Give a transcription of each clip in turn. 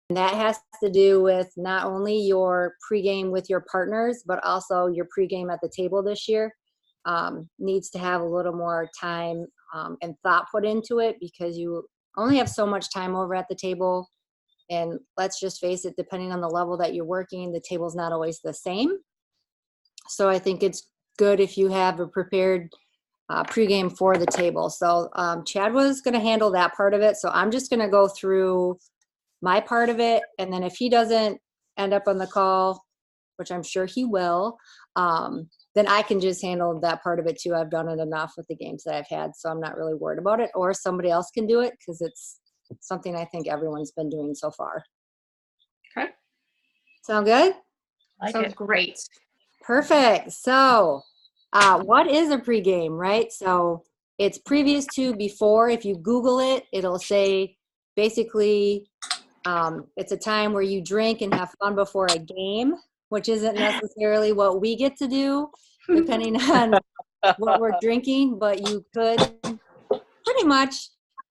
that has to do with not only your pregame with your partners, but also your pregame at the table this year. Needs to have a little more time and thought put into it, because you only have so much time over at the table. And let's just face it, depending on the level that you're working, the table's not always the same. So I think it's good if you have a prepared pregame for the table. So Chad was going to handle that part of it. So I'm just going to go through my part of it. And then if he doesn't end up on the call, which I'm sure he will, then I can just handle that part of it too. I've done it enough with the games that I've had, so I'm not really worried about it. Or somebody else can do it, because it's something I think everyone's been doing so far. Okay. Sound good? Sounds great. Perfect. So what is a pregame, right? So it's previous to, before. If you Google it, it'll say basically it's a time where you drink and have fun before a game, which isn't necessarily what we get to do, depending on what we're drinking, but you could pretty much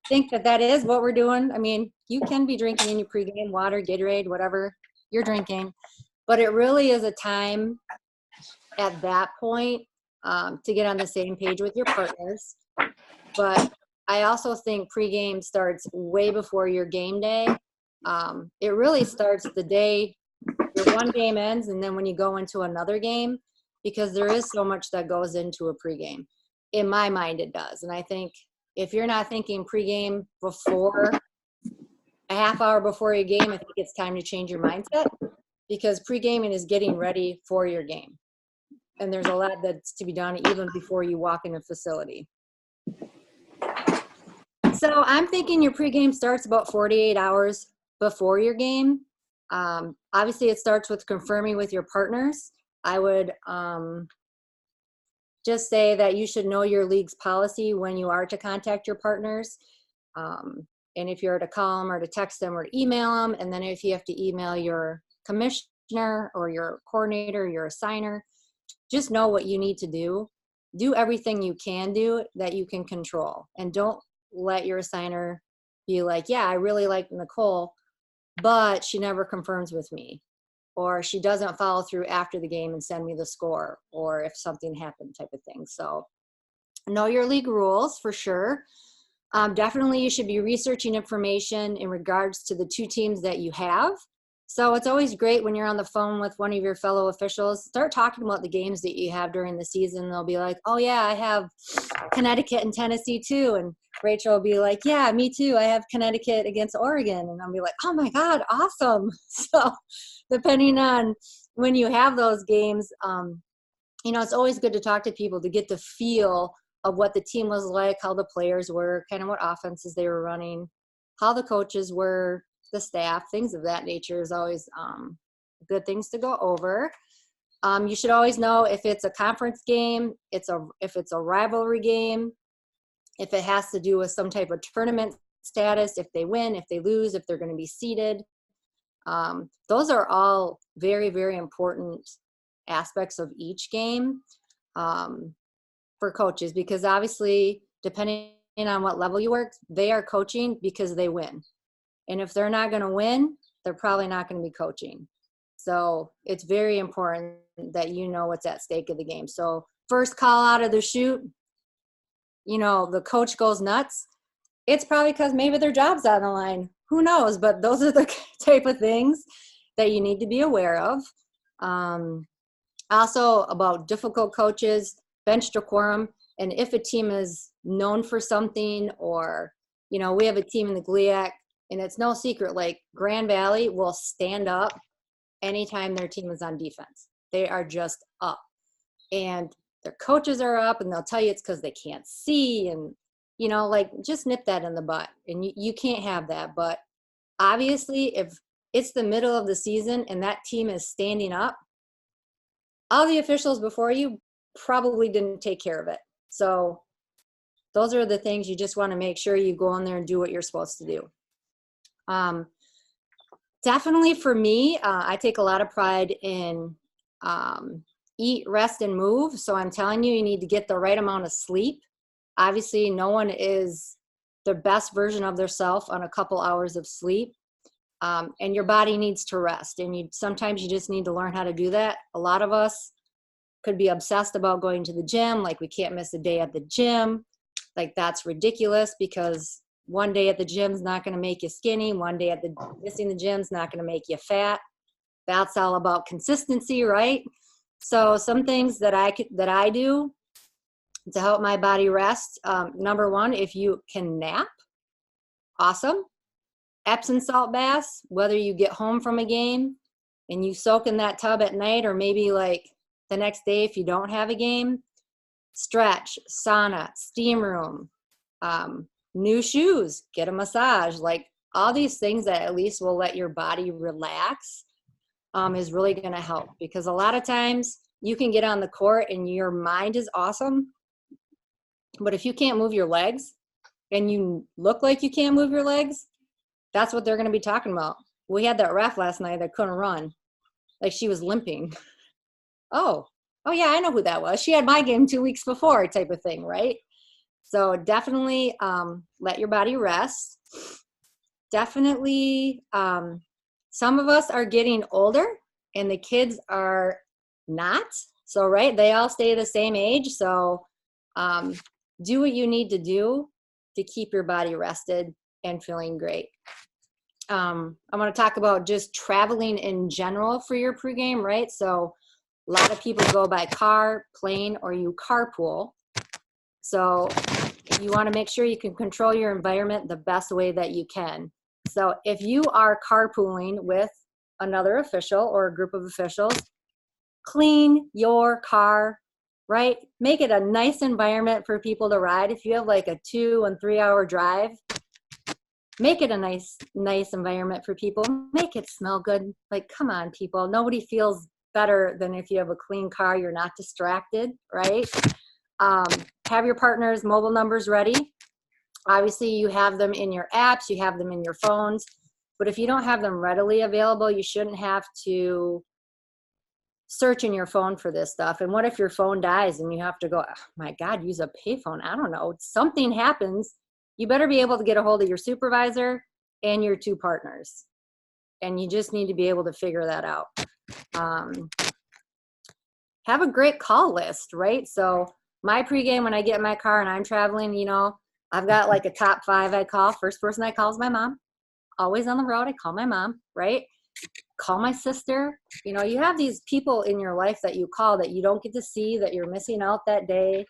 think that that is what we're doing. I mean, you can be drinking in your pregame, water, Gatorade, whatever you're drinking, but it really is a time at that point to get on the same page with your partners. But I also think pregame starts way before your game day. It really starts the day your one game ends, and then when you go into another game, because there is so much that goes into a pregame. In my mind, it does. And I think if you're not thinking pregame before, a half hour before your game, I think it's time to change your mindset, because pregaming is getting ready for your game. And there's a lot that's to be done even before you walk in a facility. So I'm thinking your pregame starts about 48 hours before your game. Obviously, it starts with confirming with your partners. I would just say that you should know your league's policy when you are to contact your partners. And if you're to call them or to text them or email them, and then if you have to email your commissioner or your coordinator, your assigner, just know what you need to do. Do everything you can do that you can control. And don't let your assigner be like, yeah, I really like Nicole, but she never confirms with me, or she doesn't follow through after the game and send me the score, or if something happened type of thing. So know your league rules for sure. Definitely you should be researching information in regards to the two teams that you have. So it's always great when you're on the phone with one of your fellow officials, start talking about the games that you have during the season. They'll be like, oh yeah, I have Connecticut and Tennessee too. And Rachel will be like, yeah, me too. I have Connecticut against Oregon. And I'll be like, oh my God, awesome. So depending on when you have those games, it's always good to talk to people to get the feel of what the team was like, how the players were, kind of what offenses they were running, how the coaches were, the staff, things of that nature is always good things to go over. You should always know if it's a conference game, if it's a rivalry game, if it has to do with some type of tournament status, if they win, if they lose, if they're going to be seeded. Those are all very, very important aspects of each game for coaches, because obviously, depending on what level you work, they are coaching because they win. And if they're not going to win, they're probably not going to be coaching. So it's very important that you know what's at stake of the game. So first call out of the chute, the coach goes nuts. It's probably because maybe their job's on the line. Who knows? But those are the type of things that you need to be aware of. Also about difficult coaches, bench decorum, and if a team is known for something, or, we have a team in the GLIAC, and it's no secret, like Grand Valley will stand up anytime their team is on defense. They are just up. And their coaches are up, and they'll tell you it's because they can't see. And, just nip that in the butt. And you can't have that. But obviously, if it's the middle of the season and that team is standing up, all the officials before you probably didn't take care of it. So those are the things you just want to make sure you go in there and do what you're supposed to do. Definitely for me, I take a lot of pride in eat, rest, and move. So I'm telling you, you need to get the right amount of sleep. Obviously, no one is the best version of themselves on a couple hours of sleep. And your body needs to rest. And sometimes you just need to learn how to do that. A lot of us could be obsessed about going to the gym, like we can't miss a day at the gym. Like that's ridiculous, because one day at the gym is not going to make you skinny. One day missing the gym is not going to make you fat. That's all about consistency, right? So some things that I do to help my body rest. Number one, if you can nap, awesome. Epsom salt baths, whether you get home from a game and you soak in that tub at night, or maybe like the next day if you don't have a game, stretch, sauna, steam room, new shoes, get a massage, like all these things that at least will let your body relax is really going to help. Because a lot of times you can get on the court and your mind is awesome, but if you can't move your legs and you look like you can't move your legs, that's what they're going to be talking about. We had that ref last night that couldn't run. Like she was limping. Oh yeah, I know who that was. She had my game 2 weeks before, type of thing, right? So definitely let your body rest. Definitely, some of us are getting older and the kids are not. So, right, they all stay the same age. So do what you need to do to keep your body rested and feeling great. I want to talk about just traveling in general for your pregame, right? So a lot of people go by car, plane, or you carpool. So you want to make sure you can control your environment the best way that you can. So if you are carpooling with another official or a group of officials, clean your car, right? Make it a nice environment for people to ride. If you have like a 2 and 3 hour drive, make it a nice environment for people. Make it smell good. Like, come on, people. Nobody feels better than if you have a clean car, you're not distracted, right? Have your partner's mobile numbers ready. Obviously, you have them in your apps, you have them in your phones, but if you don't have them readily available, you shouldn't have to search in your phone for this stuff. And what if your phone dies and you have to go, oh my God, use a payphone? I don't know. Something happens. You better be able to get a hold of your supervisor and your 2 partners. And you just need to be able to figure that out. Have a great call list, right? So my pregame, when I get in my car and I'm traveling, you know, I've got like a top 5 I call. First person I call is my mom. Always on the road, I call my mom, right? Call my sister. You know, you have these people in your life that you call that you don't get to see, that you're missing out that day.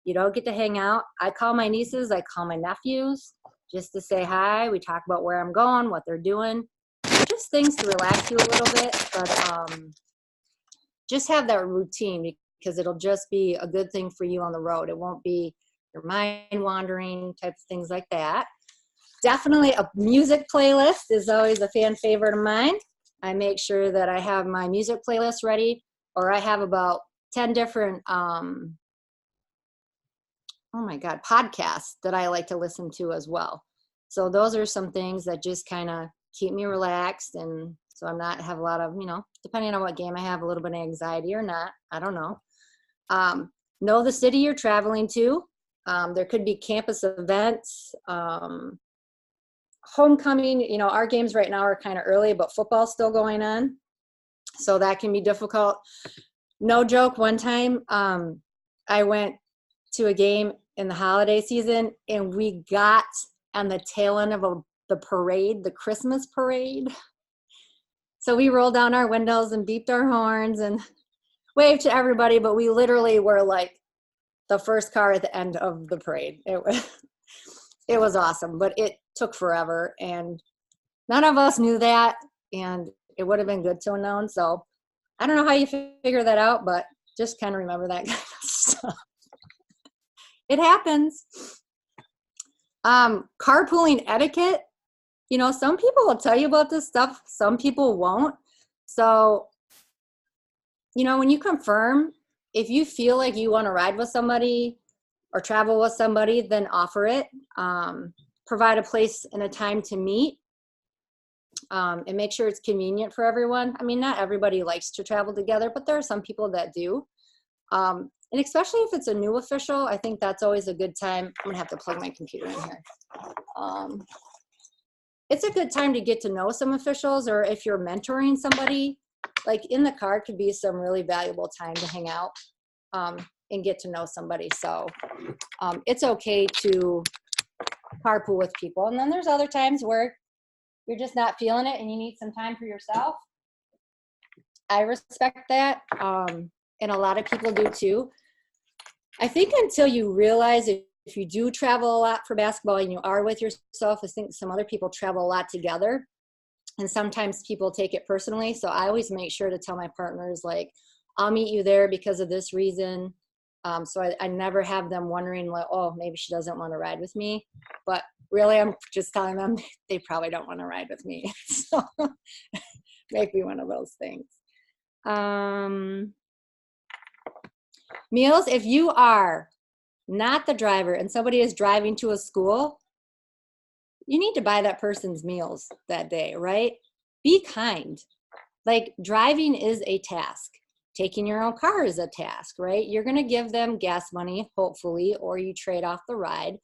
You don't get to hang out. I call my nieces, I call my nephews just to say hi. We talk about where I'm going, what they're doing. Just things to relax you a little bit, but just have that routine, because it'll just be a good thing for you on the road. It won't be your mind wandering type of things like that. Definitely a music playlist is always a fan favorite of mine. I make sure that I have my music playlist ready, or I have about 10 different podcasts that I like to listen to as well. So those are some things that just kind of keep me relaxed, and so I'm not have a lot of, you know, depending on what game I have, a little bit of anxiety or not, I don't know. Know the city you're traveling to. There could be campus events, homecoming. You know, our games right now are kind of early, but football's still going on, so that can be difficult. No joke, one time I went to a game in the holiday season, and we got on the tail end of the parade, the Christmas parade. So we rolled down our windows and beeped our horns and waved to everybody, but we literally were like the first car at the end of the parade. It was awesome, but it took forever, and none of us knew that, and it would have been good to have known. So I don't know how you figure that out, but just kind of remember that kind of stuff. It happens. Carpooling etiquette. You know, some people will tell you about this stuff, some people won't. So, you know, when you confirm, if you feel like you want to ride with somebody or travel with somebody, then offer it. Provide a place and a time to meet, and make sure it's convenient for everyone. I mean, not everybody likes to travel together, but there are some people that do. And especially if it's a new official, I think that's always a good time. I'm gonna have to plug my computer in here. it's a good time to get to know some officials, or if you're mentoring somebody, like in the car could be some really valuable time to hang out and get to know somebody. So it's okay to carpool with people. And then there's other times where you're just not feeling it and you need some time for yourself. I respect that. And a lot of people do too. I think until you realize if you do travel a lot for basketball and you are with yourself, I think some other people travel a lot together. And sometimes people take it personally. So I always make sure to tell my partners, like, I'll meet you there because of this reason. So I never have them wondering, like, oh, maybe she doesn't want to ride with me. But really, I'm just telling them they probably don't want to ride with me. So maybe one of those things. Meals, if you are not the driver and somebody is driving to a school, you need to buy that person's meals that day, right? Be kind. Like, driving is a task. Taking your own car is a task, right? You're going to give them gas money, hopefully, or you trade off the ride.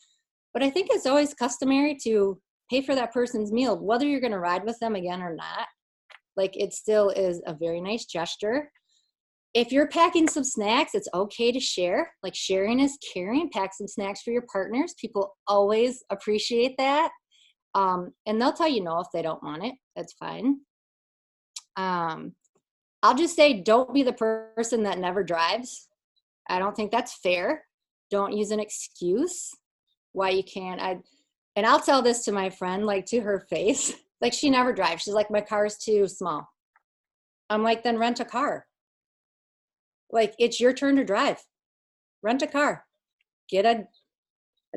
But I think it's always customary to pay for that person's meal, whether you're going to ride with them again or not. Like, it still is a very nice gesture. If you're packing some snacks, it's okay to share. Like, sharing is caring. Pack some snacks for your partners. People always appreciate that. And they'll tell you no if they don't want it. That's fine. I'll just say, don't be the person that never drives. I don't think that's fair. Don't use an excuse why you can't. And I'll tell this to my friend, like, to her face. Like, she never drives. She's like, my car is too small. I'm like, then rent a car. Like, it's your turn to drive. Rent a car. Get a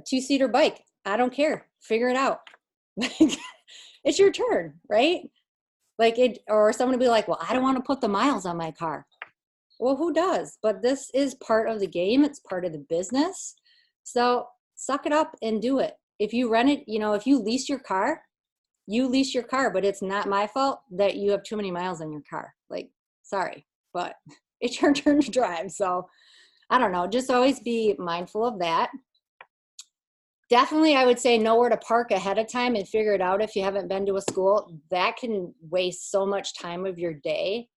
two-seater bike. I don't care. Figure it out. Like, it's your turn, right? Like, or someone will be like, well, I don't want to put the miles on my car. Well, who does? But this is part of the game. It's part of the business. So suck it up and do it. If you rent it, if you lease your car, you lease your car, but it's not my fault that you have too many miles on your car. Like, sorry, but it's your turn to drive. So I don't know, just always be mindful of that. Definitely, I would say know where to park ahead of time and figure it out if you haven't been to a school. That can waste so much time of your day.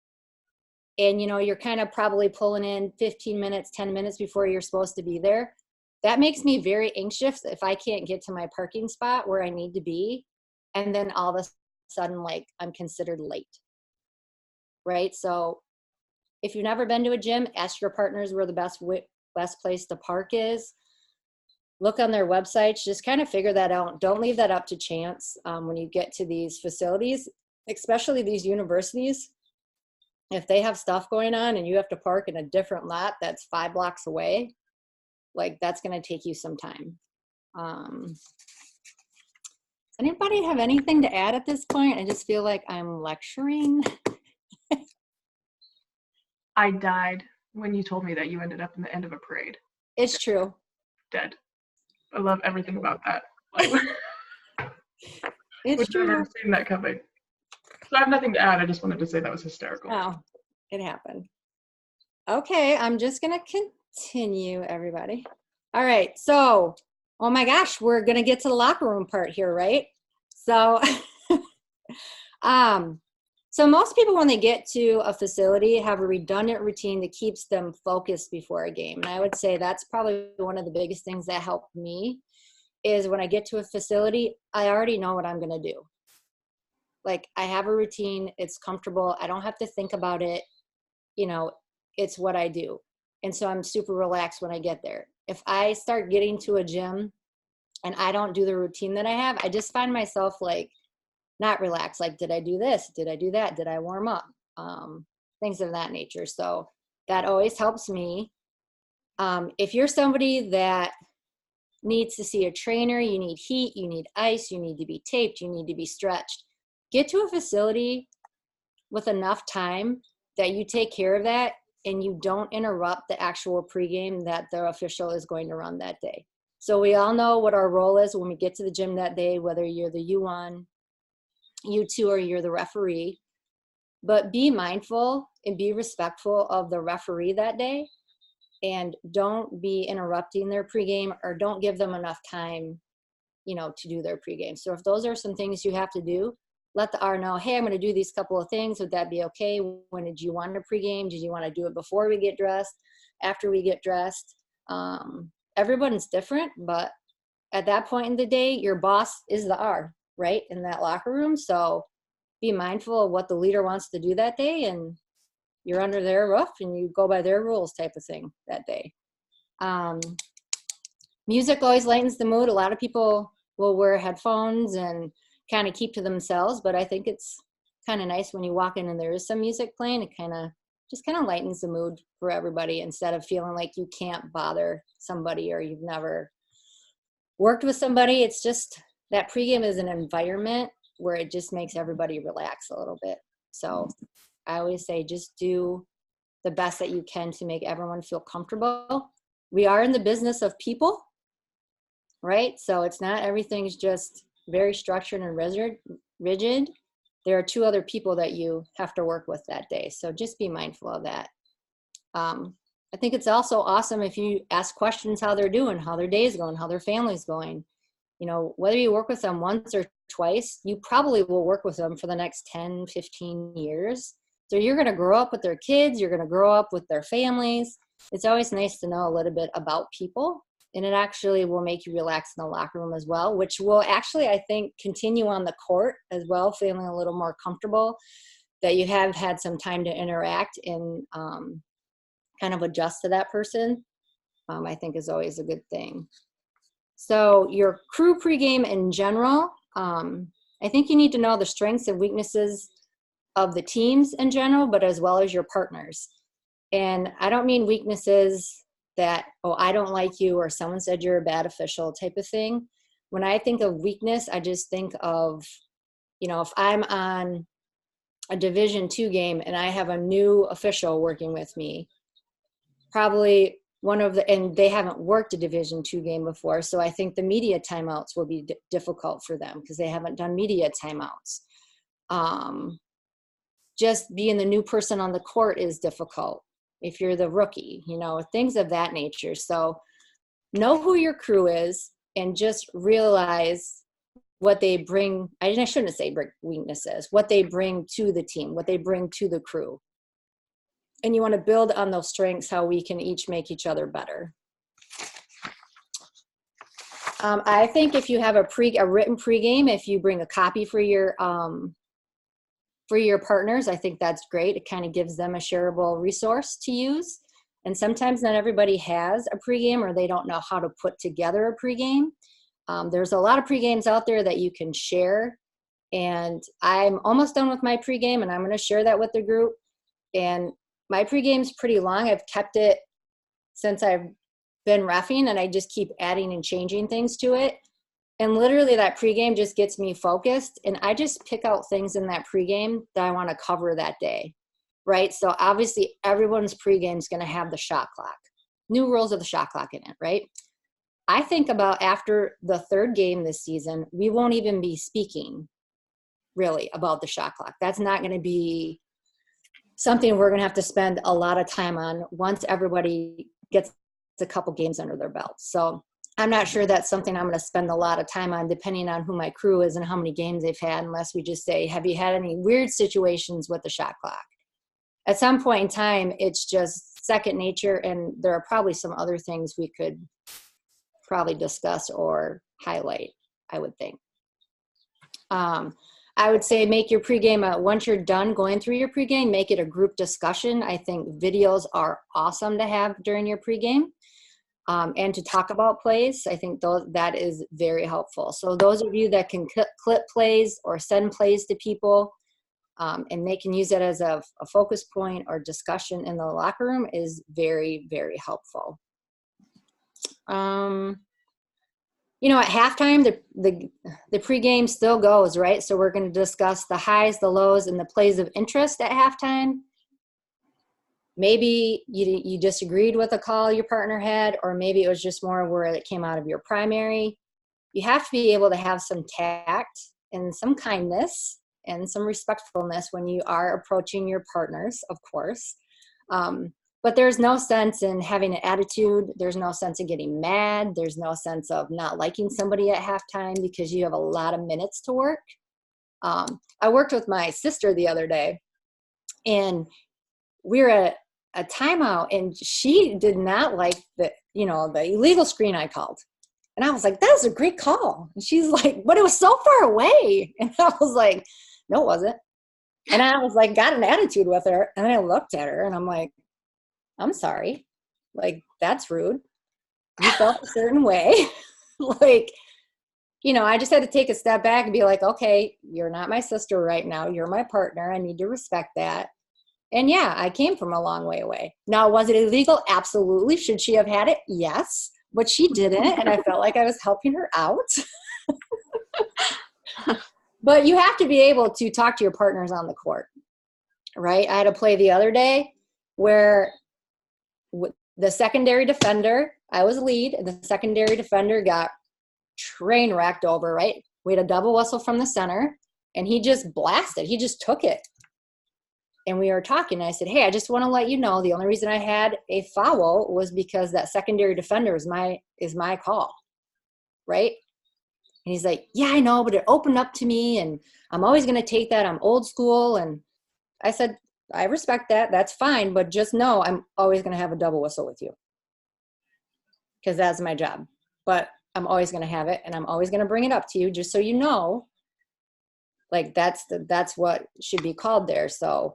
And, you're kind of probably pulling in 15 minutes, 10 minutes before you're supposed to be there. That makes me very anxious if I can't get to my parking spot where I need to be. And then all of a sudden, like, I'm considered late. Right? So if you've never been to a gym, ask your partners where the best place to park is. Look on their websites, just kind of figure that out. Don't leave that up to chance when you get to these facilities, especially these universities. If they have stuff going on and you have to park in a different lot that's 5 blocks away, like, that's going to take you some time. Anybody have anything to add at this point? I just feel like I'm lecturing. I died when you told me that you ended up in the end of a parade. It's true. Dead. I love everything about that. Like, it's true. I've never seen that coming. So I have nothing to add. I just wanted to say that was hysterical. Oh, it happened. Okay, I'm just going to continue, everybody. All right, so, oh my gosh, we're going to get to the locker room part here, right? So, so most people, when they get to a facility, have a redundant routine that keeps them focused before a game. And I would say that's probably one of the biggest things that helped me is when I get to a facility, I already know what I'm going to do. Like, I have a routine. It's comfortable. I don't have to think about it. It's what I do. And so I'm super relaxed when I get there. If I start getting to a gym and I don't do the routine that I have, I just find myself, like, not relaxed. Like, did I do this? Did I do that? Did I warm up? Things of that nature. So that always helps me. If you're somebody that needs to see a trainer, you need heat, you need ice, you need to be taped, you need to be stretched. Get to a facility with enough time that you take care of that and you don't interrupt the actual pregame that the official is going to run that day. So we all know what our role is when we get to the gym that day, whether you're the U1, U2, or you're the referee. But be mindful and be respectful of the referee that day, and don't be interrupting their pregame or don't give them enough time to do their pregame. So if those are some things you have to do, let the R know, hey, I'm going to do these couple of things. Would that be okay? When did you want to pregame? Did you want to do it before we get dressed? After we get dressed? Everyone's different, but at that point in the day, your boss is the R, right, in that locker room. So be mindful of what the leader wants to do that day, and you're under their roof and you go by their rules type of thing that day. Music always lightens the mood. A lot of people will wear headphones and kind of keep to themselves, but I think it's kind of nice when you walk in and there is some music playing. It just kind of lightens the mood for everybody, instead of feeling like you can't bother somebody or you've never worked with somebody. It's just that pregame is an environment where it just makes everybody relax a little bit. So I always say, just do the best that you can to make everyone feel comfortable. We are in the business of people, right? So it's not everything's just very structured and rigid. There are 2 other people that you have to work with that day. So just be mindful of that. I think it's also awesome if you ask questions how they're doing, how their day's going, how their family's going. Whether you work with them once or twice, you probably will work with them for the next 10, 15 years. So you're going to grow up with their kids. You're going to grow up with their families. It's always nice to know a little bit about people, and it actually will make you relax in the locker room as well, which will actually, I think, continue on the court as well, feeling a little more comfortable that you have had some time to interact and kind of adjust to that person. I think is always a good thing. So your crew pregame in general, I think you need to know the strengths and weaknesses of the teams in general, but as well as your partners. And I don't mean weaknesses that, oh, I don't like you, or someone said you're a bad official type of thing. When I think of weakness, I just think of, if I'm on a Division II game and I have a new official working with me, probably and they haven't worked a Division II game before. So I think the media timeouts will be difficult for them because they haven't done media timeouts. Just being the new person on the court is difficult if you're the rookie, things of that nature. So know who your crew is and just realize what they bring. I shouldn't say weaknesses, what they bring to the team, what they bring to the crew. And you want to build on those strengths, how we can each make each other better. I think if you have a written pregame, if you bring a copy for your partners, I think that's great. It kind of gives them a shareable resource to use. And sometimes not everybody has a pregame, or they don't know how to put together a pregame. There's a lot of pregames out there that you can share. And I'm almost done with my pregame, and I'm going to share that with the group. And my pregame's pretty long. I've kept it since I've been reffing, and I just keep adding and changing things to it. And literally that pregame just gets me focused, and I just pick out things in that pregame that I want to cover that day, right? So obviously everyone's pregame is going to have the shot clock, new rules of the shot clock in it, right? I think about after the 3rd game this season, we won't even be speaking really about the shot clock. That's not going to be something we're going to have to spend a lot of time on once everybody gets a couple games under their belt. So I'm not sure that's something I'm going to spend a lot of time on, depending on who my crew is and how many games they've had, unless we just say, have you had any weird situations with the shot clock? At some point in time, it's just second nature, and there are probably some other things we could probably discuss or highlight, I would think. I would say make your pregame, once you're done going through your pregame, make it a group discussion. I think videos are awesome to have during your pregame. And to talk about plays, I think that is very helpful. So those of you that can clip plays or send plays to people, and they can use it as a focus point or discussion in the locker room is very, very helpful. At halftime, the pregame still goes, right? So we're going to discuss the highs, the lows, and the plays of interest at halftime. Maybe you disagreed with a call your partner had, or maybe it was just more where it came out of your primary. You have to be able to have some tact and some kindness and some respectfulness when you are approaching your partners, of course. But there's no sense in having an attitude. There's no sense in getting mad. There's no sense of not liking somebody at halftime because you have a lot of minutes to work. I worked with my sister the other day, and we were at a timeout, and she did not like the illegal screen I called. And I was like, that was a great call. And she's like, but it was so far away. And I was like, no, it wasn't. And I was like, got an attitude with her. And I looked at her and I'm like, I'm sorry. Like, that's rude. You felt a certain way. Like, I just had to take a step back and be like, okay, you're not my sister right now. You're my partner. I need to respect that. And yeah, I came from a long way away. Now, was it illegal? Absolutely. Should she have had it? Yes. But she didn't. And I felt like I was helping her out. But you have to be able to talk to your partners on the court, right? I had a play the other day where the secondary defender, I was lead, and the secondary defender got train wrecked over, right? We had a double whistle from the center, and he just blasted. He just took it. And we were talking, and I said, hey, I just want to let you know the only reason I had a foul was because that secondary defender is my call, right? And he's like, yeah, I know, but it opened up to me, and I'm always going to take that. I'm old school. And I said, I respect that. That's fine. But just know I'm always going to have a double whistle with you because that's my job. But I'm always going to have it, and I'm always going to bring it up to you just so you know, like that's what should be called there. So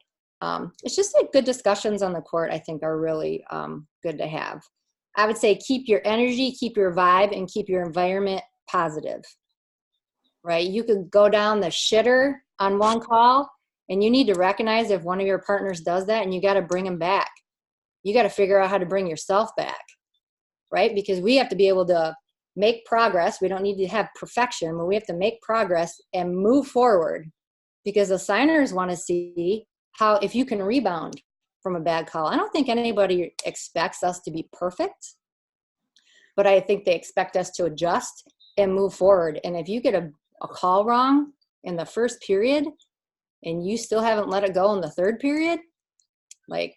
it's just like good discussions on the court, I think, are really good to have. I would say keep your energy, keep your vibe, and keep your environment positive, right? You could go down the shitter on one call, and you need to recognize if one of your partners does that, and you got to bring them back. You got to figure out how to bring yourself back, right? Because we have to be able to make progress. We don't need to have perfection, but we have to make progress and move forward, because the signers want to see if you can rebound from a bad call. I don't think anybody expects us to be perfect, but I think they expect us to adjust and move forward. And if you get a call wrong in the first period and you still haven't let it go in the third period, like,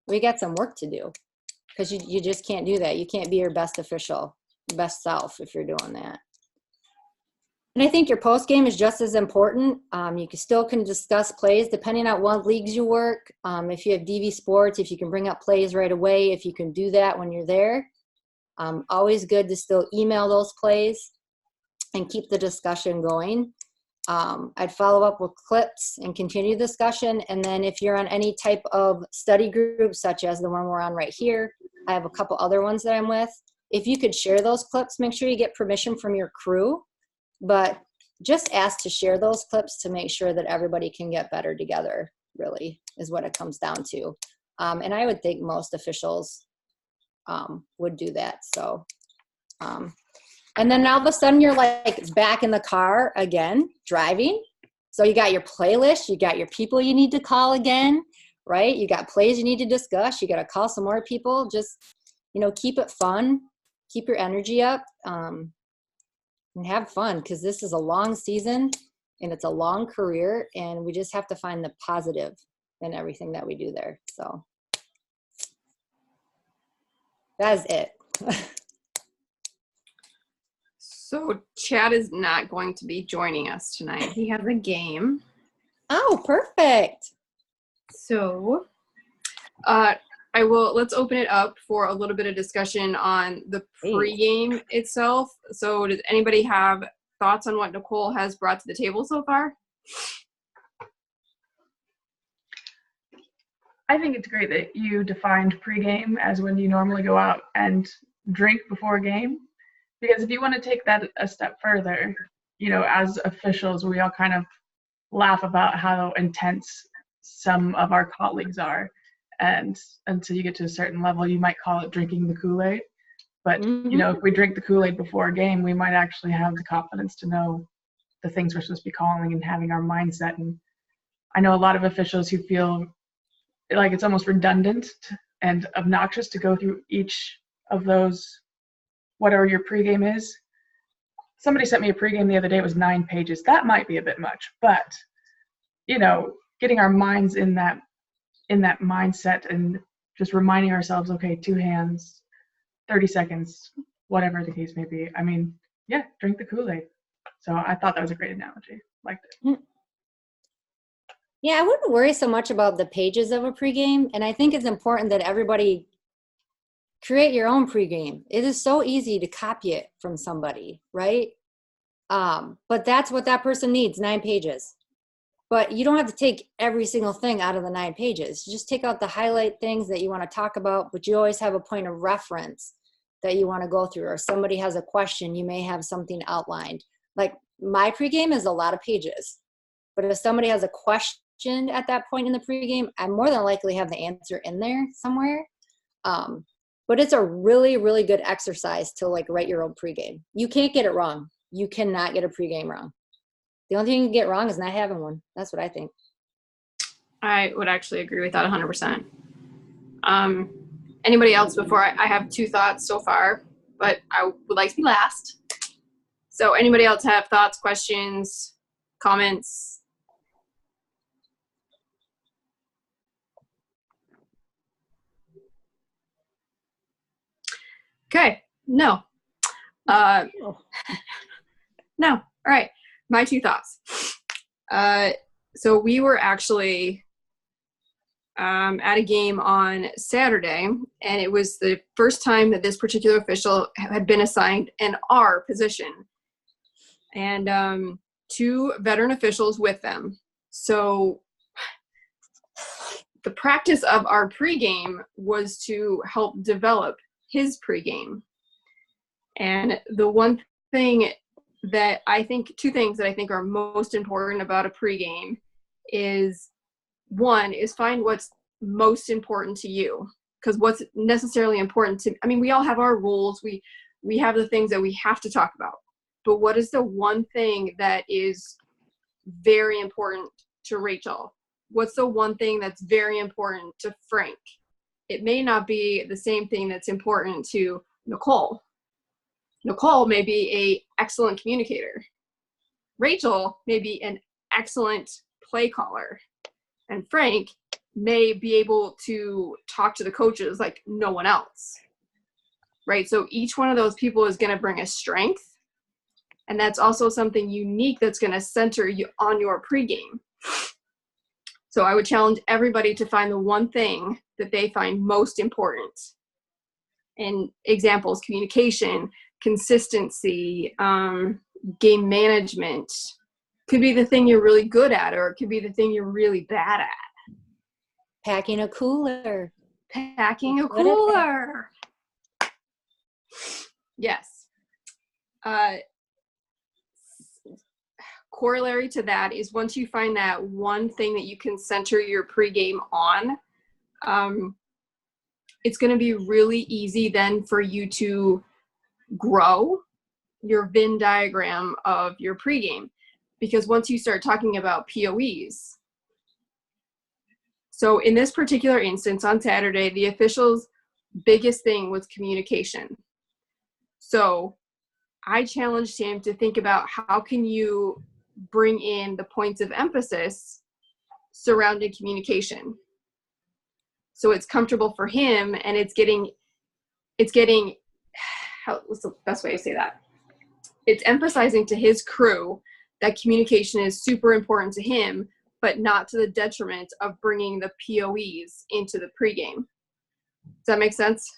we got some work to do, because you just can't do that. You can't be your best official, best self if you're doing that. And I think your post game is just as important. You can discuss plays depending on what leagues you work. If you have DV Sports, if you can bring up plays right away, if you can do that when you're there. Always good to still email those plays and keep the discussion going. I'd follow up with clips and continue the discussion. And then if you're on any type of study group, such as the one we're on right here, I have a couple other ones that I'm with. If you could share those clips, make sure you get permission from your crew. But just ask to share those clips to make sure that everybody can get better together, really, is what it comes down to. And I would think most officials would do that. So, and then all of a sudden you're like back in the car again, driving. So you got your playlist, you got your people you need to call again, right? You got plays you need to discuss. You got to call some more people. Just, keep it fun, keep your energy up. And have fun, because this is a long season and it's a long career, and we just have to find the positive in everything that we do there. So that is it. So Chad is not going to be joining us tonight. He has a game. Oh, perfect. So let's open it up for a little bit of discussion on the pregame itself. So does anybody have thoughts on what Nicole has brought to the table so far? I think it's great that you defined pregame as when you normally go out and drink before a game. Because if you want to take that a step further, as officials, we all kind of laugh about how intense some of our colleagues are. And until you get to a certain level, you might call it drinking the Kool-Aid. But, if we drink the Kool-Aid before a game, we might actually have the confidence to know the things we're supposed to be calling and having our mindset. And I know a lot of officials who feel like it's almost redundant and obnoxious to go through each of those, whatever your pregame is. Somebody sent me a pregame the other day. It was 9 pages. That might be a bit much. But, getting our minds in that mindset and just reminding ourselves, okay, 2 hands, 30 seconds, whatever the case may be. I mean, yeah, drink the Kool-Aid. So I thought that was a great analogy. Liked it. Yeah, I wouldn't worry so much about the pages of a pregame. And I think it's important that everybody create your own pregame. It is so easy to copy it from somebody, right? But that's what that person needs, 9 pages. But you don't have to take every single thing out of the 9 pages. You just take out the highlight things that you want to talk about, but you always have a point of reference that you want to go through. Or somebody has a question, you may have something outlined. Like my pregame is a lot of pages. But if somebody has a question at that point in the pregame, I more than likely have the answer in there somewhere. But it's a really, really good exercise to like write your own pregame. You can't get it wrong. You cannot get a pregame wrong. The only thing you can get wrong is not having one. That's what I think. I would actually agree with that 100%. Anybody else before I have 2 thoughts so far, but I would like to be last. So anybody else have thoughts, questions, comments? Okay, no. No, all right. My 2 thoughts. So we were actually at a game on Saturday, and it was the first time that this particular official had been assigned an R position, and 2 veteran officials with them. So the practice of our pregame was to help develop his pregame. And the one thing that I think, 2 things that I think are most important about a pregame is, one is find what's most important to you, because what's necessarily important to, I mean, we all have our rules. We have the things that we have to talk about, but what is the one thing that is very important to Rachel? What's the one thing that's very important to Frank? It may not be the same thing that's important to Nicole. Nicole may be an excellent communicator. Rachel may be an excellent play caller. And Frank may be able to talk to the coaches like no one else, right? So each one of those people is going to bring a strength. And that's also something unique that's going to center you on your pregame. So I would challenge everybody to find the one thing that they find most important. And examples: communication, consistency, game management. Could be the thing you're really good at, or it could be the thing you're really bad at. Packing a cooler. Packing a cooler. Yes. Corollary to that is, once you find that one thing that you can center your pregame on, it's going to be really easy then for you to grow your Venn diagram of your pregame. Because once you start talking about POEs, so in this particular instance on Saturday, the official's biggest thing was communication. So I challenged him to think about how can you bring in the points of emphasis surrounding communication, so it's comfortable for him, and it's getting what's the best way to say that? It's emphasizing to his crew that communication is super important to him, but not to the detriment of bringing the POEs into the pregame. Does that make sense?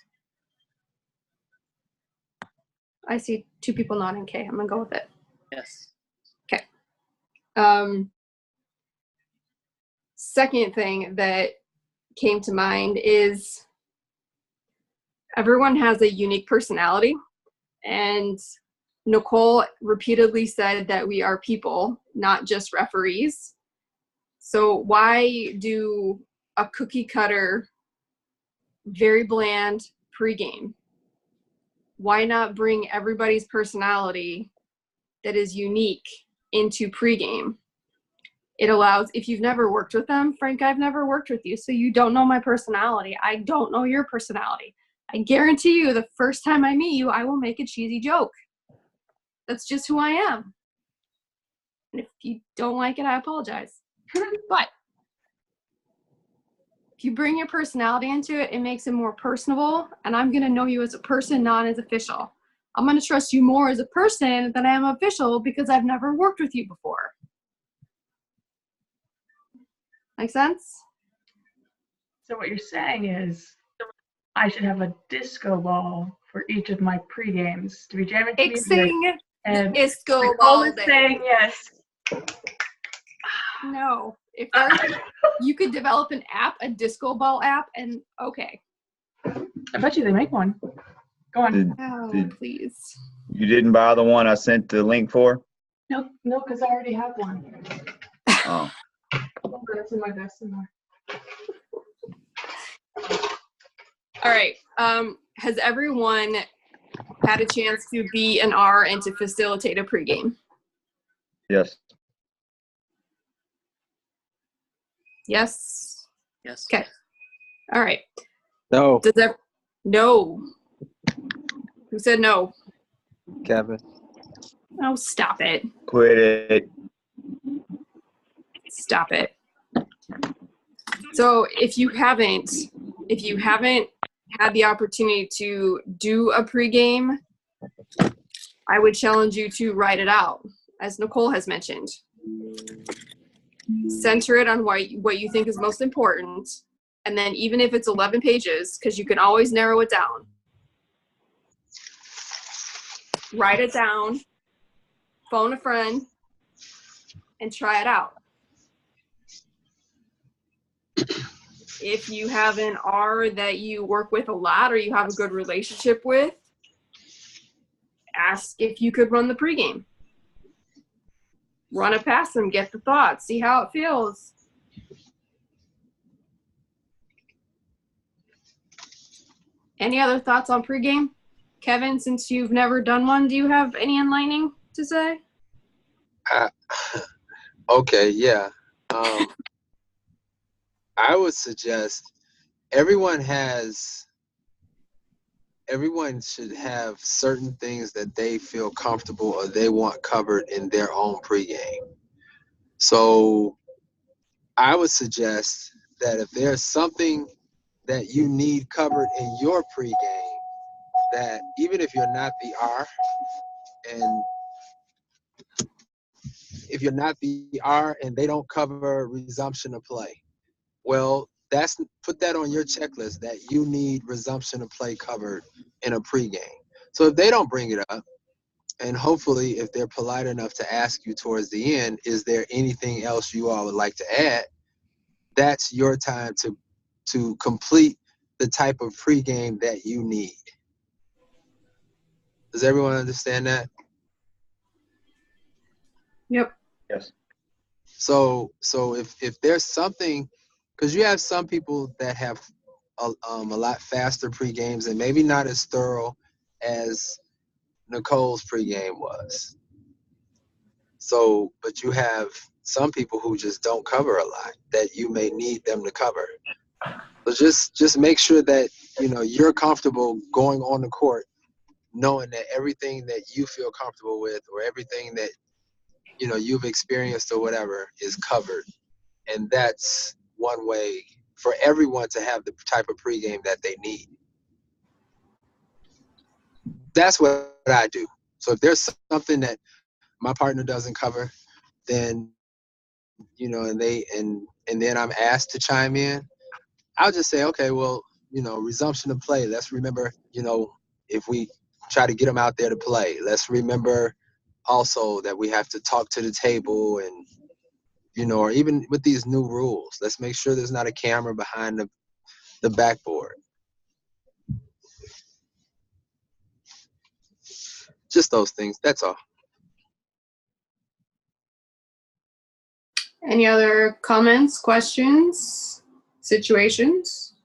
I see 2 people nodding. Okay, I'm gonna go with it. Yes. Okay. Second thing that came to mind is, everyone has a unique personality, and Nicole repeatedly said that we are people, not just referees. So why do a cookie cutter, very bland pregame? Why not bring everybody's personality that is unique into pregame? It allows, if you've never worked with them, Frank, I've never worked with you, so you don't know my personality. I don't know your personality. I guarantee you the first time I meet you, I will make a cheesy joke. That's just who I am. And if you don't like it, I apologize. But If you bring your personality into it, it makes it more personable, and I'm going to know you as a person, not as official. I'm going to trust you more as a person than I am official because I've never worked with you before. Make sense? So what you're saying is I should have a disco ball for each of my pre-games to be jamming to music. Ixing And disco Nicole ball is day. saying yes. No. If you could develop an app, a disco ball app, and okay. I bet you they make one. Go on. Oh, please. You didn't buy the one I sent the link for? No, because I already have one. Oh. That's in my desk somewhere. All right. Has everyone had a chance to be an R and to facilitate a pregame? Yes. Yes. Yes. Okay. All right. No. Does that? No. Who said no? Kevin. Oh, stop it. Quit it. Stop it. So if you haven't had the opportunity to do a pregame, I would challenge you to write it out, as Nicole has mentioned. Center it on what you think is most important, and then even if it's 11 pages, because you can always narrow it down, write it down, phone a friend, and try it out. If you have an R that you work with a lot or you have a good relationship with, ask if you could run the pregame. Run it past them, get the thoughts, see how it feels. Any other thoughts on pregame? Kevin, since you've never done one, do you have any enlightening to say? Okay, yeah. I would suggest everyone should have certain things that they feel comfortable or they want covered in their own pregame. So I would suggest that if there's something that you need covered in your pregame, that even if you're not the R, and if you're not the R and they don't cover resumption of play, well, put that on your checklist that you need resumption of play covered in a pregame. So if they don't bring it up, and hopefully if they're polite enough to ask you towards the end, is there anything else you all would like to add? That's your time to complete the type of pregame that you need. Does everyone understand that? Yep. Yes. So if there's something, because you have some people that have a lot faster pregames and maybe not as thorough as Nicole's pregame was. So, but you have some people who just don't cover a lot that you may need them to cover. So just make sure that you're comfortable going on the court, knowing that everything that you feel comfortable with or everything that you've experienced or whatever is covered. And that's one way for everyone to have the type of pregame that they need. That's what I do. So if there's something that my partner doesn't cover, then and then I'm asked to chime in, I'll just say, okay, well, resumption of play. Let's remember, if we try to get them out there to play, let's remember also that we have to talk to the table and or even with these new rules, let's make sure there's not a camera behind the backboard. Just those things. That's all. Any other comments, questions, situations?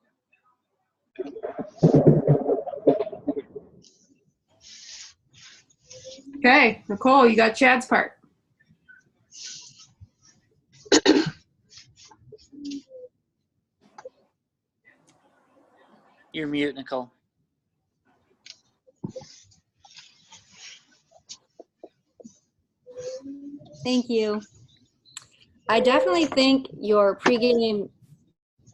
Okay, Nicole, you got Chad's part. You're mute, Nicole. Thank you. I definitely think your pregame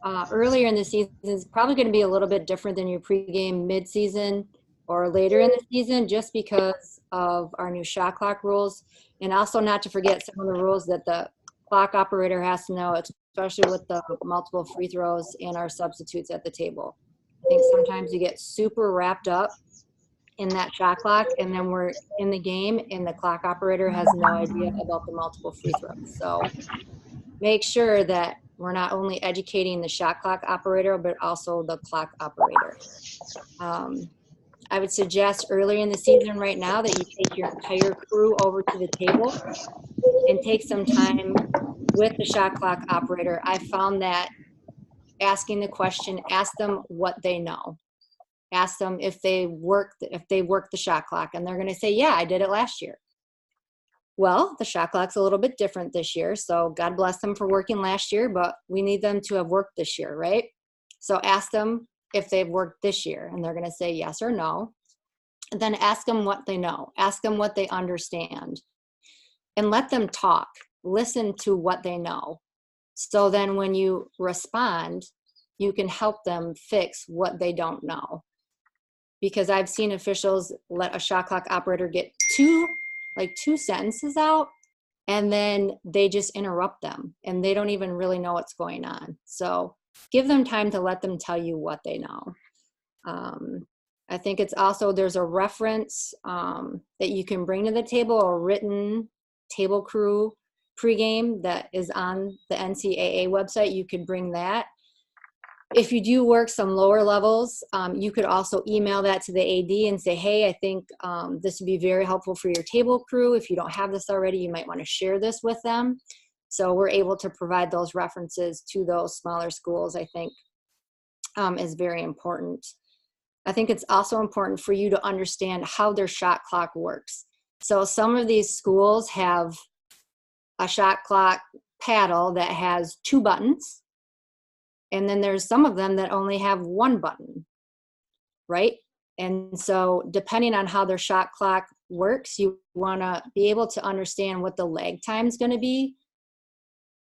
earlier in the season is probably going to be a little bit different than your pregame mid-season or later in the season, just because of our new shot clock rules. And also not to forget some of the rules that the clock operator has to know, especially with the multiple free throws and our substitutes at the table. I think sometimes you get super wrapped up in that shot clock, and then we're in the game and the clock operator has no idea about the multiple free throws. So make sure that we're not only educating the shot clock operator, but also the clock operator. I would suggest early in the season right now that you take your entire crew over to the table and take some time with the shot clock operator. I found that asking the question, ask them what they know. Ask them if they work the shot clock, and they're going to say, yeah, I did it last year. Well, the shot clock's a little bit different this year, so God bless them for working last year, but we need them to have worked this year, right? So ask them if they've worked this year, and they're going to say yes or no. And then ask them what they know. Ask them what they understand. And let them talk. Listen to what they know. So then when you respond, you can help them fix what they don't know. Because I've seen officials let a shot clock operator get two sentences out, and then they just interrupt them and they don't even really know what's going on. So give them time to let them tell you what they know. I think it's also, there's a reference that you can bring to the table, a written table crew pregame that is on the NCAA website. You could bring that. If you do work some lower levels, you could also email that to the AD and say, hey, I think this would be very helpful for your table crew. If you don't have this already, you might want to share this with them. So we're able to provide those references to those smaller schools, I think, is very important. I think it's also important for you to understand how their shot clock works. So some of these schools have a shot clock paddle that has 2 buttons. And then there's some of them that only have 1 button, right? And so depending on how their shot clock works, you want to be able to understand what the lag time is going to be.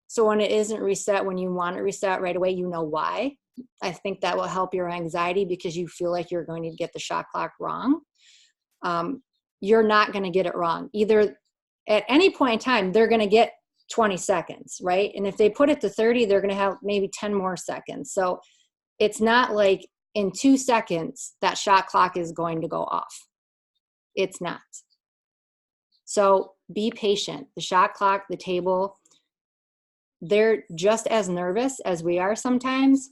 So when it isn't reset, when you want it reset right away, you know why. I think that will help your anxiety because you feel like you're going to get the shot clock wrong. You're not going to get it wrong. Either at any point in time, they're going to get 20 seconds, right? And if they put it to 30, they're going to have maybe 10 more seconds. So it's not like in 2 seconds that shot clock is going to go off. It's not. So be patient. The shot clock, the table, they're just as nervous as we are sometimes.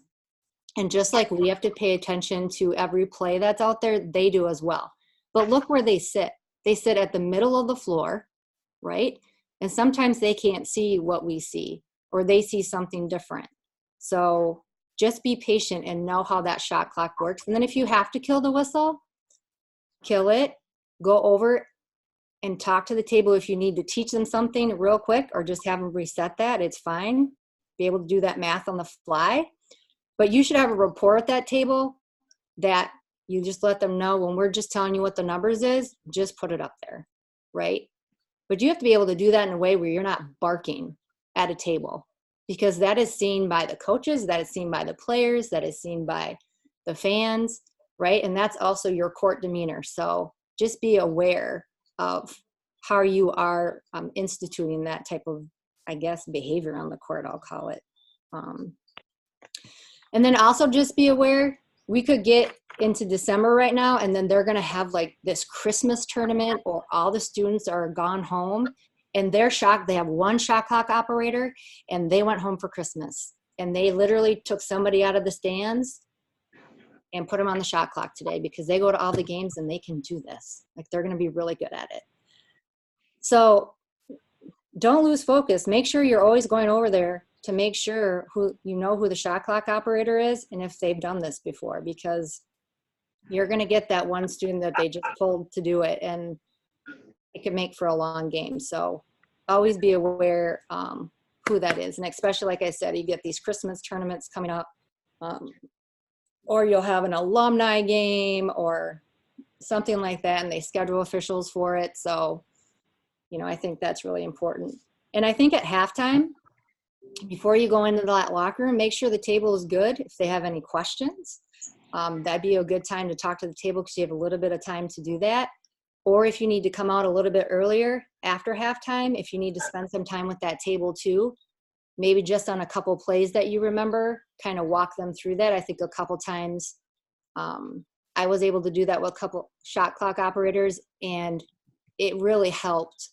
And just like we have to pay attention to every play that's out there, they do as well. But look where they sit. They sit at the middle of the floor, right? And sometimes they can't see what we see, or they see something different. So just be patient and know how that shot clock works. And then if you have to kill the whistle, kill it, go over and talk to the table if you need to teach them something real quick, or just have them reset that, it's fine. Be able to do that math on the fly. But you should have a rapport at that table that you just let them know when we're just telling you what the numbers is, just put it up there, right? But you have to be able to do that in a way where you're not barking at a table, because that is seen by the coaches, that is seen by the players, that is seen by the fans, right? And that's also your court demeanor. So just be aware of how you are instituting that type of, I guess, behavior on the court, I'll call it. And then also just be aware, we could get into December right now, and then they're going to have like this Christmas tournament, or all the students are gone home and they're shocked. They have 1 shot clock operator and they went home for Christmas, and they literally took somebody out of the stands and put them on the shot clock today because they go to all the games and they can do this. Like, they're going to be really good at it. So don't lose focus. Make sure you're always going over there to make sure who the shot clock operator is and if they've done this before, because you're going to get that one student that they just pulled to do it, and it can make for a long game. So always be aware who that is. And especially, like I said, you get these Christmas tournaments coming up, or you'll have an alumni game or something like that, and they schedule officials for it. So, I think that's really important. And I think at halftime, before you go into that locker room, make sure the table is good. If they have any questions, that'd be a good time to talk to the table because you have a little bit of time to do that. Or if you need to come out a little bit earlier after halftime, if you need to spend some time with that table too, maybe just on a couple plays that you remember, kind of walk them through that. I think a couple times I was able to do that with a couple shot clock operators, and it really helped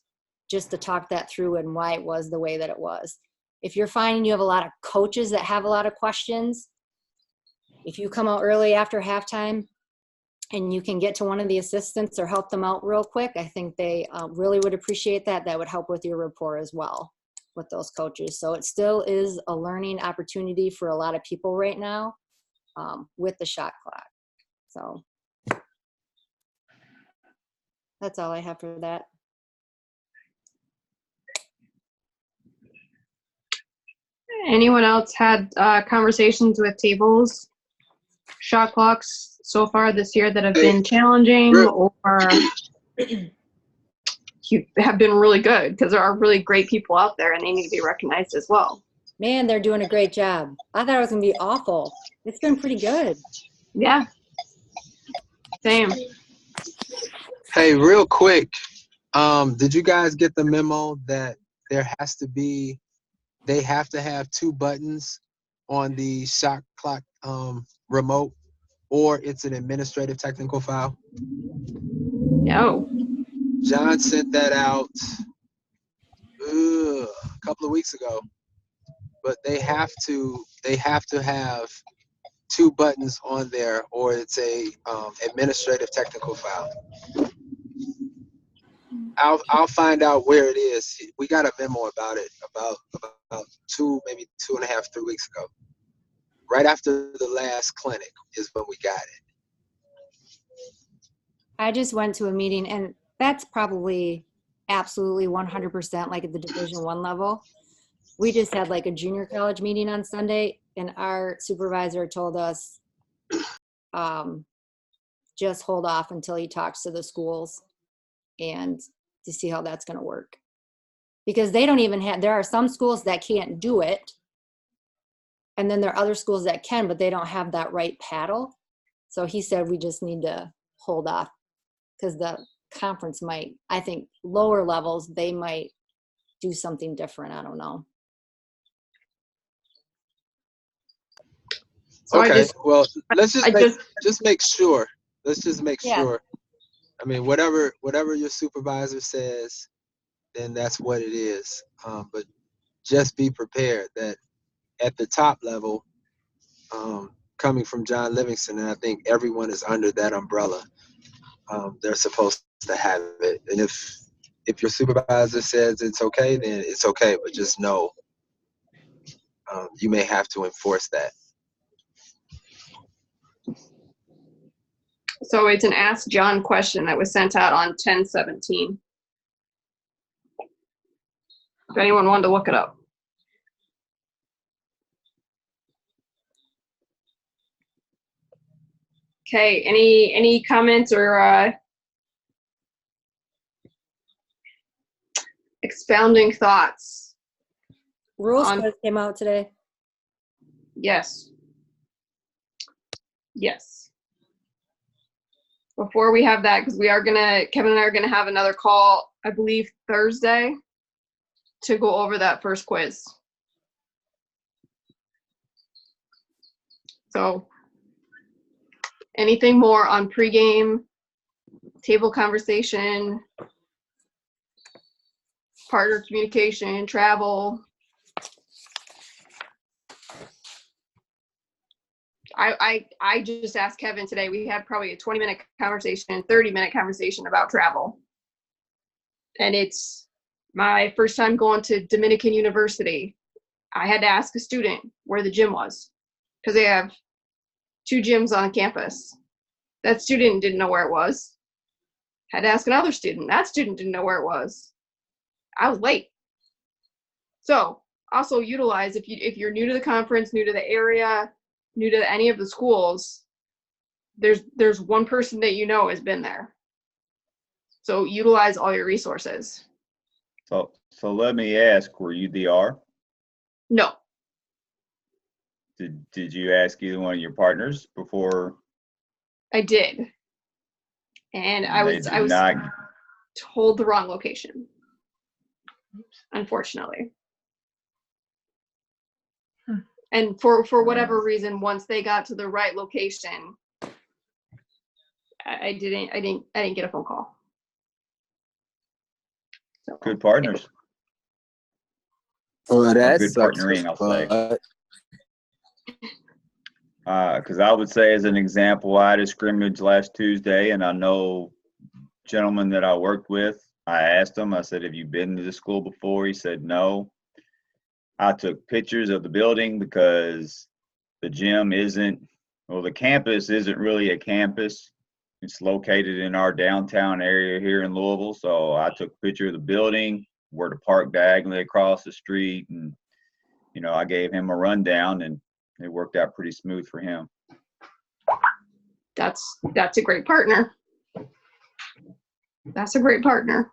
just to talk that through and why it was the way that it was. If you're finding you have a lot of coaches that have a lot of questions, if you come out early after halftime and you can get to one of the assistants or help them out real quick, I think they really would appreciate that. That would help with your rapport as well with those coaches. So it still is a learning opportunity for a lot of people right now with the shot clock. So that's all I have for that. Anyone else had conversations with tables, shot clocks so far this year that have been challenging or have been really good? Because there are really great people out there and they need to be recognized as well. Man, they're doing a great job. I thought it was going to be awful. It's been pretty good. Yeah. Same. Hey, real quick, did you guys get the memo that there has to be, they have to have 2 buttons on the shot clock remote, or it's an administrative technical foul? No. John sent that out a couple of weeks ago, but they have to have 2 buttons on there, or it's a administrative technical foul. I'll find out where it is. We got a memo about it about 2, maybe 2.5, 3 weeks ago. Right after the last clinic is when we got it. I just went to a meeting, and that's probably absolutely 100% like at the Division I level. We just had like a junior college meeting on Sunday, and our supervisor told us just hold off until he talks to the schools and to see how that's going to work. Because they don't even have, there are some schools that can't do it, and then there are other schools that can, but they don't have that right paddle. So he said we just need to hold off because the conference might, I think lower levels, they might do something different. I don't know. So Okay, well, let's just make sure. Let's just make sure. I mean, whatever your supervisor says, then that's what it is. But just be prepared that at the top level, coming from John Livingston, and I think everyone is under that umbrella. They're supposed to have it, and if your supervisor says it's okay, then it's okay. But just know, you may have to enforce that. So it's an Ask John question that was sent out on 10/17. If anyone wanted to look it up. Okay, any comments or expounding thoughts? Rules quiz came out today. Yes. Yes. Before we have that, because Kevin and I are gonna have another call, I believe Thursday, to go over that first quiz. So anything more on pregame, table conversation, partner communication, travel? I just asked Kevin today, we had probably a 20-minute conversation, 30-minute conversation about travel. And it's my first time going to Dominican University. I had to ask a student where the gym was because they have 2 gyms on campus. That student didn't know where it was. Had to ask another student. That student didn't know where it was. I was late. So also utilize, if you're new to the conference, new to the area, new to any of the schools, there's one person that you know has been there. So utilize all your resources. So let me ask, were you DR? No, Did you ask either one of your partners before? I did. And I They was did not. told the wrong location, unfortunately. And for whatever reason, once they got to the right location, I didn't get a phone call. So, Good partners. Well, Or that good sucks. partnering, I'll say. But Because I would say, as an example, I had a scrimmage last Tuesday, and I know gentleman that I worked with. I asked him, I said, have you been to the school before? He said no. I took pictures of the building because the campus isn't really a campus. It's located in our downtown area here in Louisville. So I took a picture of the building, where to park diagonally across the street, and I gave him a rundown, and it worked out pretty smooth for him. that's a great partner. That's a great partner.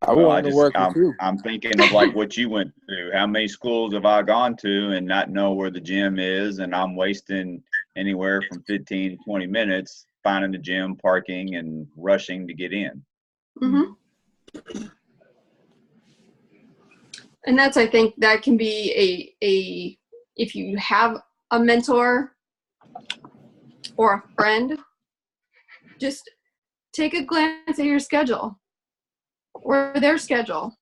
I want to work with you. I'm thinking of like what you went through. How many schools have I gone to and not know where the gym is, and I'm wasting anywhere from 15 to 20 minutes finding the gym, parking, and rushing to get in. Mm-hmm. And that's, I think, that can be a if you have a mentor or a friend, just take a glance at your schedule or their schedule.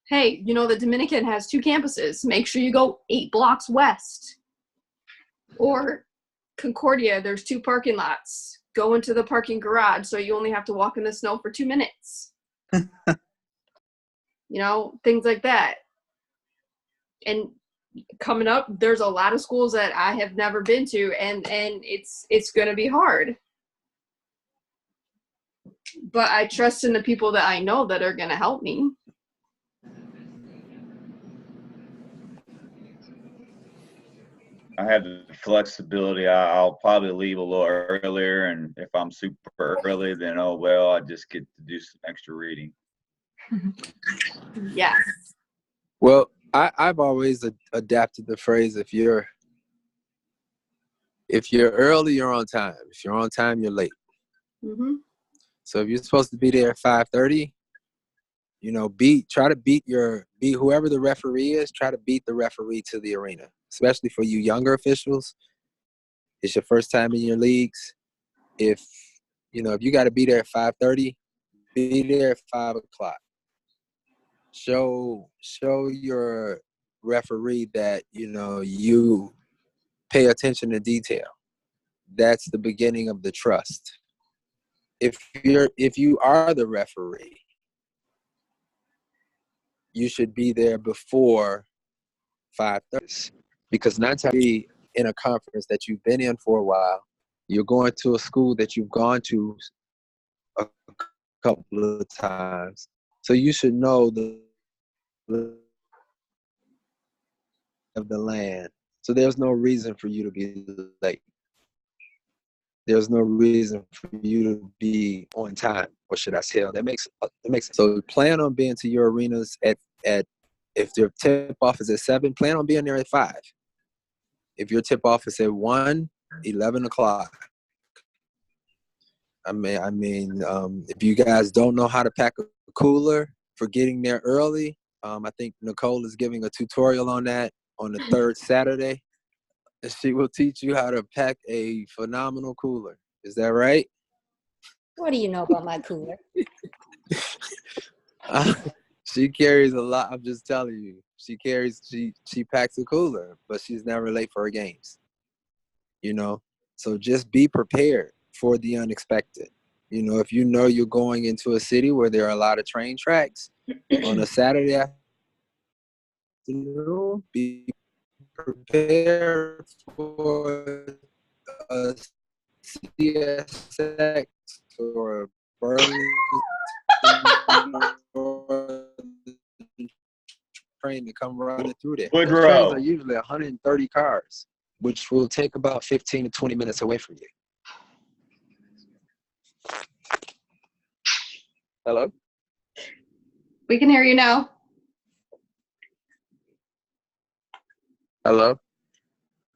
Hey, the Dominican has 2 campuses. Make sure you go 8 blocks west. Or Concordia, there's 2 parking lots. Go into the parking garage so you only have to walk in the snow for 2 minutes. Things like that. And coming up, there's a lot of schools that I have never been to, and it's going to be hard. But I trust in the people that I know that are going to help me. I have the flexibility. I'll probably leave a little earlier, and if I'm super early, then oh well, I just get to do some extra reading. Yes. Well, I've always adapted the phrase: if you're early, you're on time. If you're on time, you're late. Mm-hmm. So if you're supposed to be there at 5:30, try to beat whoever the referee is. Try to beat the referee to the arena, especially for you younger officials. It's your first time in your leagues. If you got to be there at 5:30, be there at 5 o'clock. Show your referee that you pay attention to detail. That's the beginning of the trust. If you are the referee, you should be there before 5:30, because 9 times be in a conference that you've been in for a while. You're going to a school that you've gone to a couple of times, so you should know the of the land. So there's no reason for you to be late. There's no reason for you to be on time, or should I say? That makes sense. So plan on being to your arenas at if your tip off is at 7, plan on being there at 5. If your tip off is at 1, 11 o'clock. I mean, if you guys don't know how to pack a cooler for getting there early, I think Nicole is giving a tutorial on that on the 3rd Saturday. She will teach you how to pack a phenomenal cooler. Is that right? What do you know about my cooler? She carries a lot. I'm just telling you. She packs a cooler, but she's never late for her games. So just be prepared for the unexpected. If you're going into a city where there are a lot of train tracks on a Saturday afternoon, be prepared for a CSX or a Burlington train to come running through there. Those trains are usually 130 cars, which will take about 15 to 20 minutes away from you. Hello? We can hear you now. Hello?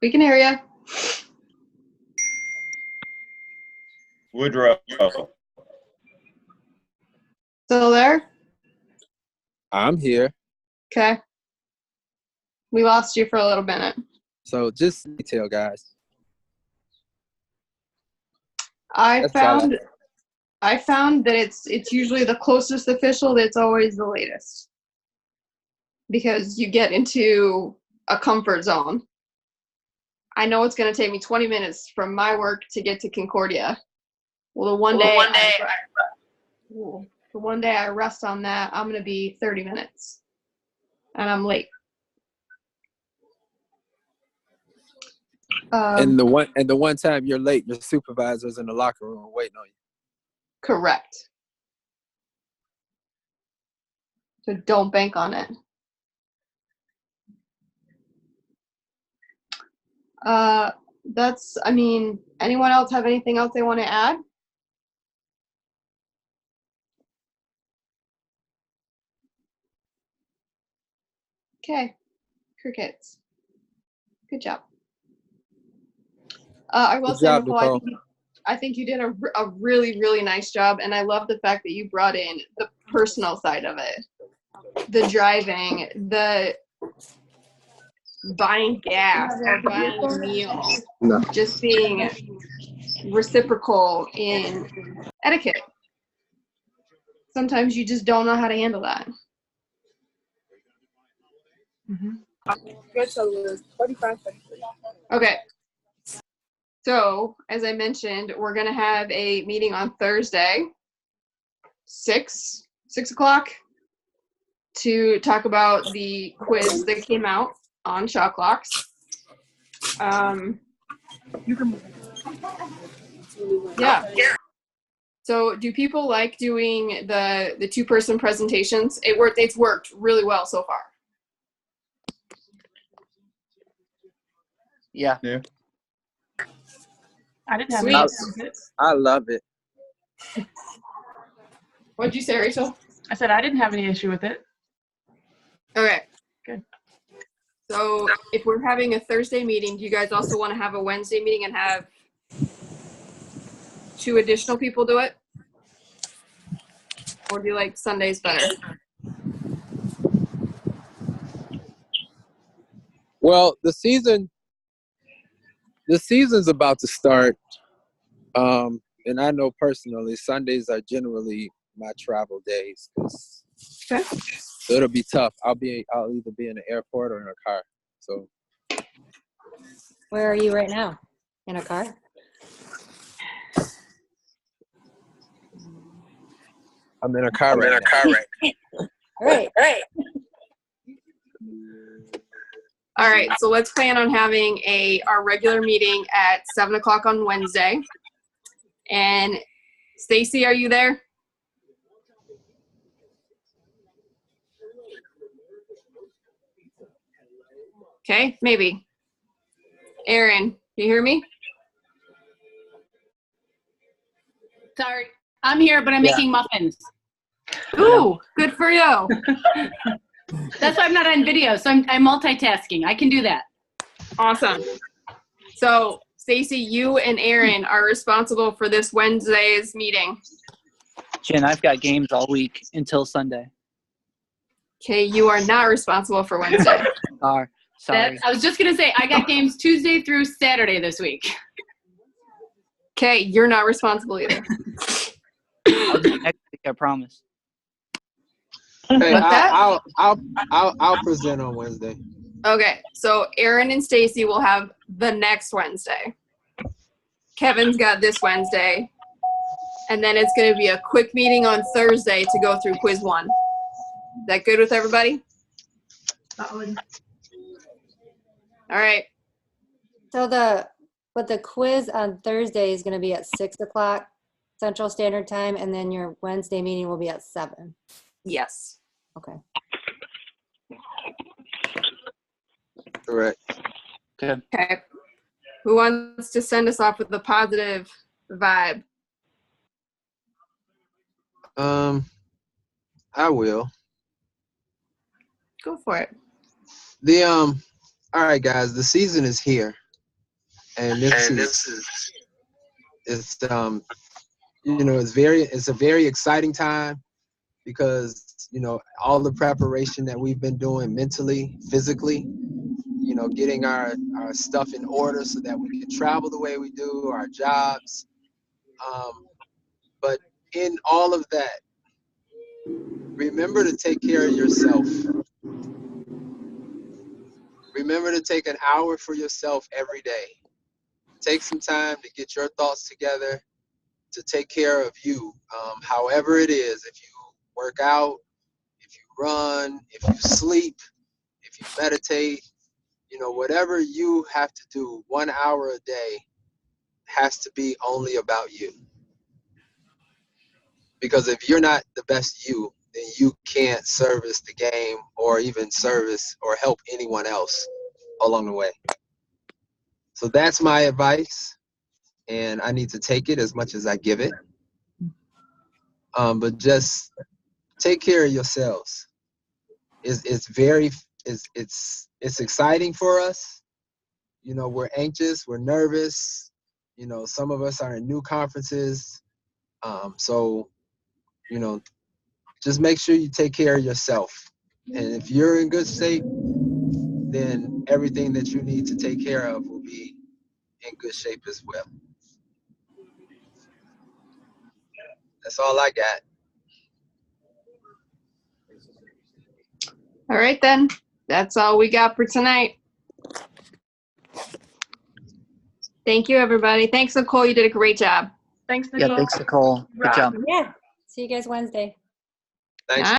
We can hear you. Woodrow. Still there? I'm here. Okay. We lost you for a little minute. So just detail, guys. I That's all found that it's usually the closest official that's always the latest. Because you get into a comfort zone. I know it's going to take me 20 minutes from my work to get to Concordia. Well, the one day I rest on that, I'm going to be 30 minutes. And I'm late. And the one time you're late, your supervisor's in the locker room waiting on you. Correct. So don't bank on it. Anyone else have anything else they want to add? Okay. Crickets. Good job. I will Good say, job, Nicole, Nicole. I think you did a really, really nice job, and I love the fact that you brought in the personal side of it. The driving, the buying gas or buying a meal, No. just being reciprocal in etiquette. Sometimes you just don't know how to handle that. Okay. So, as I mentioned, we're going to have a meeting on Thursday, 6 o'clock, to talk about the quiz that came out on shot clocks. Yeah. So do people like doing the two-person presentations? It's worked really well so far. Yeah. I didn't have Sweet. any issue with it. I love it. What'd you say, Rachel? I said I didn't have any issue with it. Okay. Good. So if we're having a Thursday meeting, do you guys also want to have a Wednesday meeting and have 2 additional people do it? Or do you like Sundays better? Well, the season's about to start. And I know personally, Sundays are generally my travel days. Okay. So it'll be tough. I'll either be in the airport or in a car. So Where are you right now? In a car? I'm in a car right now. Right. All right, so let's plan on having our regular meeting at 7 o'clock on Wednesday. And Stacy, are you there? Okay, maybe. Aaron, you hear me? Sorry, I'm here, but I'm making muffins. Ooh, good for you. That's why I'm not on video, so I'm multitasking. I can do that. Awesome. So, Stacy, you and Aaron are responsible for this Wednesday's meeting. Jen, I've got games all week until Sunday. Okay, you are not responsible for Wednesday. Sorry. I was just going to say, I got games Tuesday through Saturday this week. Okay, you're not responsible either. I'll do it next week, I promise. Hey, What's that? I'll present on Wednesday. Okay, so Aaron and Stacy will have the next Wednesday. Kevin's got this Wednesday. And then it's going to be a quick meeting on Thursday to go through quiz 1. Is that good with everybody? Solid. All right. So the quiz on Thursday is going to be at 6 o'clock Central Standard Time, and then your Wednesday meeting will be at 7. Yes. Okay. Correct. Good. Okay. Who wants to send us off with a positive vibe? I will. Go for it. All right, guys, the season is here, and it's it's a very exciting time because all the preparation that we've been doing mentally, physically, getting our stuff in order so that we can travel the way we do, our jobs. But in all of that, remember to take care of yourself. Remember to take an hour for yourself every day. Take some time to get your thoughts together, to take care of you, however it is. If you work out, if you run, if you sleep, if you meditate, whatever you have to do, 1 hour a day has to be only about you. Because if you're not the best you, then you can't service the game or even service or help anyone else along the way. So that's my advice, and I need to take it as much as I give it. But just take care of yourselves. It's exciting for us. We're anxious, we're nervous. Some of us are in new conferences. So just make sure you take care of yourself. And if you're in good shape, then everything that you need to take care of will be in good shape as well. That's all I got. All right, then. That's all we got for tonight. Thank you, everybody. Thanks, Nicole. You did a great job. Thanks, Yeah, Nicole. thanks, Nicole. Good job. Yeah. See you guys Wednesday. Thanks,